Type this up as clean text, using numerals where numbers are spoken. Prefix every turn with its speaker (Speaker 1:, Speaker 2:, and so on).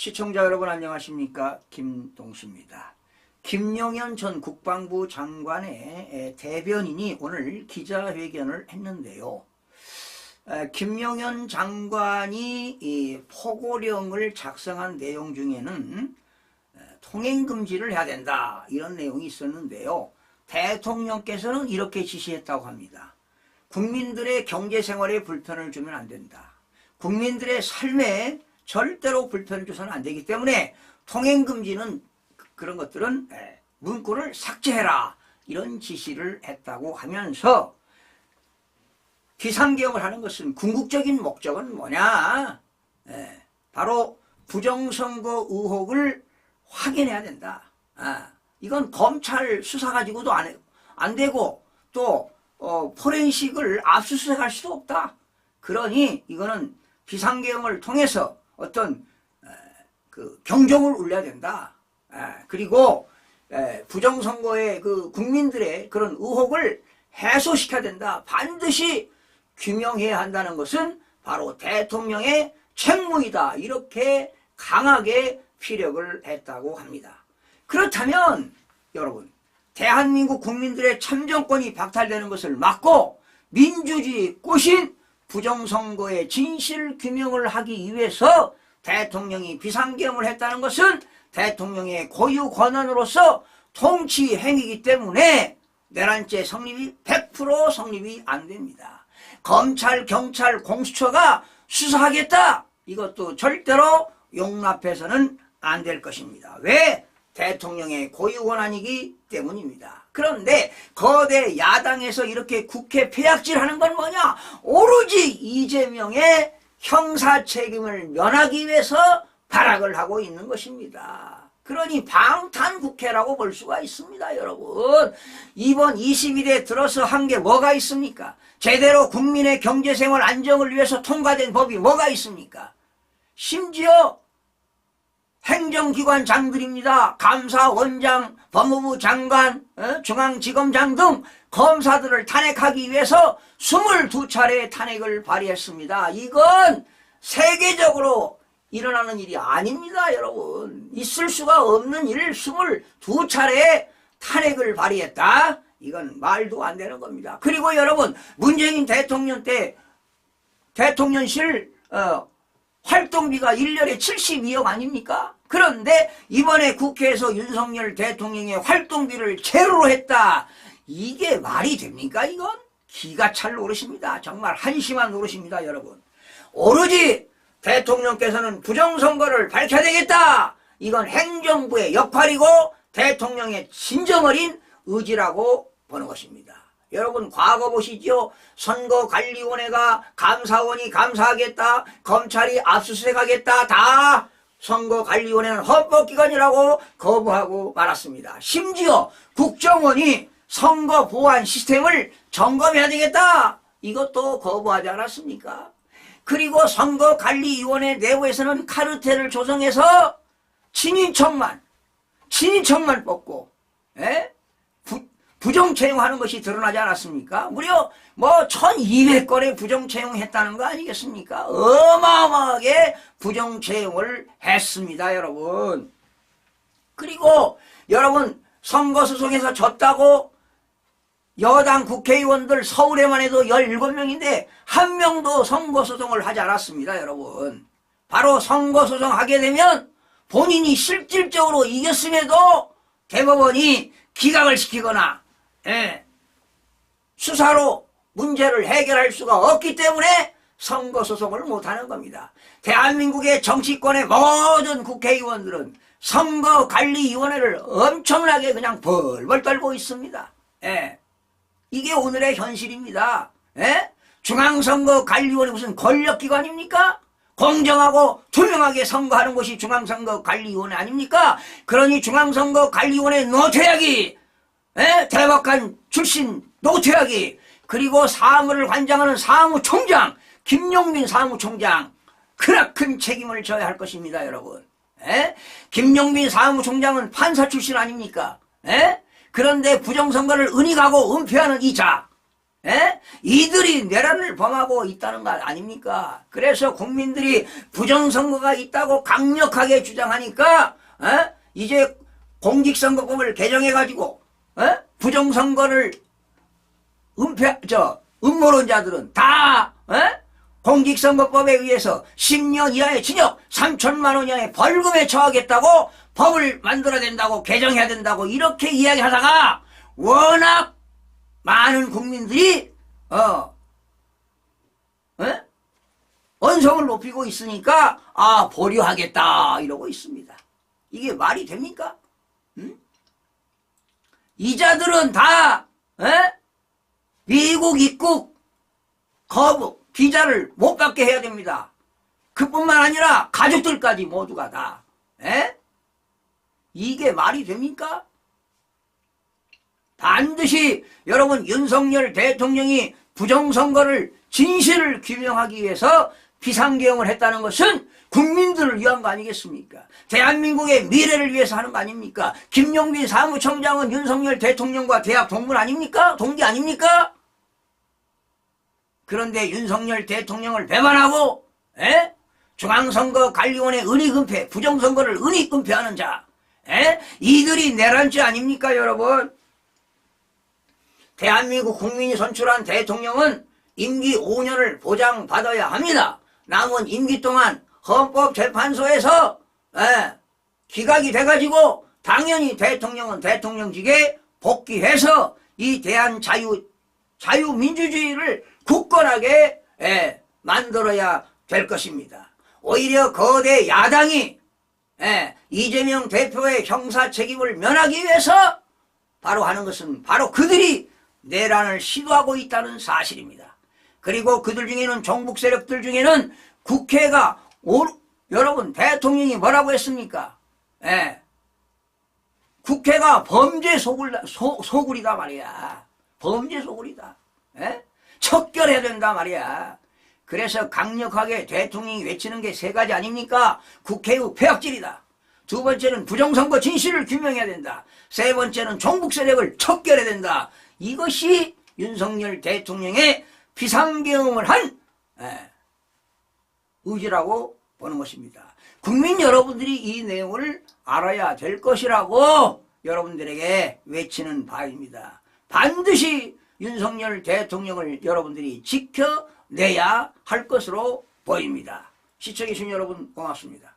Speaker 1: 시청자 여러분 안녕하십니까? 김동수입니다. 김용현 전 국방부 장관의 대변인이 오늘 기자회견을 했는데요. 김용현 장관이 이 포고령을 작성한 내용 중에는 통행금지를 해야 된다 이런 내용이 있었는데요. 대통령께서는 이렇게 지시했다고 합니다. 국민들의 경제생활에 불편을 주면 안 된다. 국민들의 삶에 절대로 불편을 줘서는 안 되기 때문에 통행금지는 그런 것들은 문구를 삭제해라 이런 지시를 했다고 하면서 비상계엄을 하는 것은 궁극적인 목적은 뭐냐? 바로 부정선거 의혹을 확인해야 된다. 이건 검찰 수사 가지고도 안 되고 또 포렌식을 압수수색할 수도 없다. 그러니 이거는 비상계엄을 통해서 어떤 그 경종을 울려야 된다. 그리고 부정선거의 그 국민들의 그런 의혹을 해소시켜야 된다. 반드시 규명해야 한다는 것은 바로 대통령의 책무이다. 이렇게 강하게 피력을 했다고 합니다. 그렇다면 여러분, 대한민국 국민들의 참정권이 박탈되는 것을 막고 민주주의 꽃인 부정선거의 진실 규명을 하기 위해서 대통령이 비상계엄을 했다는 것은 대통령의 고유 권한으로서 통치 행위이기 때문에 내란죄 성립이 100% 성립이 안 됩니다. 검찰, 경찰, 공수처가 수사하겠다. 이것도 절대로 용납해서는 안 될 것입니다. 왜? 대통령의 고유 권한이기 때문입니다. 그런데 거대 야당에서 이렇게 국회 폐악질하는 건 뭐냐? 오로지 이재명의 형사 책임을 면하기 위해서 발악을 하고 있는 것입니다. 그러니 방탄국회라고 볼 수가 있습니다, 여러분. 이번 21대 들어서 한 게 뭐가 있습니까? 제대로 국민의 경제생활 안정을 위해서 통과된 법이 뭐가 있습니까? 심지어 행정기관장들입니다. 감사원장, 법무부 장관, 중앙지검장 등 검사들을 탄핵하기 위해서 22차례 탄핵을 발의했습니다. 이건 세계적으로 일어나는 일이 아닙니다, 여러분. 있을 수가 없는 일을 22차례 탄핵을 발의했다? 이건 말도 안 되는 겁니다. 그리고 여러분, 문재인 대통령 때 대통령실 활동비가 1년에 72억 아닙니까? 그런데 이번에 국회에서 윤석열 대통령의 활동비를 제로로 했다. 이게 말이 됩니까, 이건? 기가 찰 노릇입니다. 정말 한심한 노릇입니다, 여러분. 오로지 대통령께서는 부정선거를 밝혀야 되겠다. 이건 행정부의 역할이고 대통령의 진정어린 의지라고 보는 것입니다. 여러분 과거 보시죠. 선거관리위원회가 감사원이 감사하겠다. 검찰이 압수수색하겠다. 다 선거관리위원회는 헌법기관이라고 거부하고 말았습니다. 심지어 국정원이 선거보안 시스템을 점검해야 되겠다. 이것도 거부하지 않았습니까? 그리고 선거관리위원회 내부에서는 카르텔을 조성해서 친인척만 뽑고 부정채용하는 것이 드러나지 않았습니까? 무려 1200건의 부정채용했다는 거 아니겠습니까? 어마어마하게 부정채용을 했습니다, 여러분. 그리고 여러분 선거소송에서 졌다고 여당 국회의원들 서울에만 해도 17명인데 한 명도 선거소송을 하지 않았습니다, 여러분. 바로 선거소송하게 되면 본인이 실질적으로 이겼음에도 대법원이 기각을 시키거나 수사로 문제를 해결할 수가 없기 때문에 선거소송을 못하는 겁니다. 대한민국의 정치권의 모든 국회의원들은 선거관리위원회를 엄청나게 그냥 벌벌 떨고 있습니다. 이게 오늘의 현실입니다. 중앙선거관리위원회 무슨 권력기관입니까? 공정하고 투명하게 선거하는 것이 중앙선거관리위원회 아닙니까? 그러니 중앙선거관리위원회 노태악이 대법관 출신 노태악이 그리고 사무를 관장하는 사무총장 김용민 사무총장 크나큰 책임을 져야 할 것입니다, 여러분. 김용민 사무총장은 판사 출신 아닙니까? 그런데 부정선거를 은닉하고 은폐하는 이 자 이들이 내란을 범하고 있다는 것 아닙니까? 그래서 국민들이 부정선거가 있다고 강력하게 주장하니까 이제 공직선거법을 개정해가지고 부정선거를 음모론자들은 다 공직선거법에 의해서 10년 이하의 징역 3천만 원 이하의 벌금에 처하겠다고 법을 만들어야 된다고 개정해야 된다고 이렇게 이야기하다가 워낙 많은 국민들이 언성을 높이고 있으니까 보류하겠다 이러고 있습니다. 이게 말이 됩니까? 이자들은 다 미국 입국 거부 비자를 못 받게 해야 됩니다. 그뿐만 아니라 가족들까지 모두가 다 이게 말이 됩니까? 반드시 여러분 윤석열 대통령이 부정선거를 진실을 규명하기 위해서 비상계엄을 했다는 것은 국민들을 위한 거 아니겠습니까? 대한민국의 미래를 위해서 하는 거 아닙니까? 김용민 사무총장은 윤석열 대통령과 대학 동문 아닙니까? 동기 아닙니까? 그런데 윤석열 대통령을 배반하고 중앙선거관리원회 은닉은폐 부정선거를 은닉은폐하는 자 이들이 내란죄 아닙니까 여러분? 대한민국 국민이 선출한 대통령은 임기 5년을 보장받아야 합니다. 남은 임기 동안 헌법재판소에서 기각이 돼가지고 당연히 대통령은 대통령직에 복귀해서 이 대한 자유민주주의를 굳건하게 만들어야 될 것입니다. 오히려 거대 야당이 이재명 대표의 형사 책임을 면하기 위해서 바로 하는 것은 바로 그들이 내란을 시도하고 있다는 사실입니다. 그리고 그들 중에는 종북 세력들 중에는 국회가 여러분 대통령이 뭐라고 했습니까? 국회가 범죄 소굴이다 말이야. 범죄 소굴이다. 척결해야 된다 말이야. 그래서 강력하게 대통령이 외치는 게 세 가지 아닙니까? 국회의 폐악질이다. 두 번째는 부정선거 진실을 규명해야 된다. 세 번째는 종북 세력을 척결해야 된다. 이것이 윤석열 대통령의 비상계엄을 한 의지라고 보는 것입니다. 국민 여러분들이 이 내용을 알아야 될 것이라고 여러분들에게 외치는 바입니다. 반드시 윤석열 대통령을 여러분들이 지켜내야 할 것으로 보입니다. 시청해주신 여러분 고맙습니다.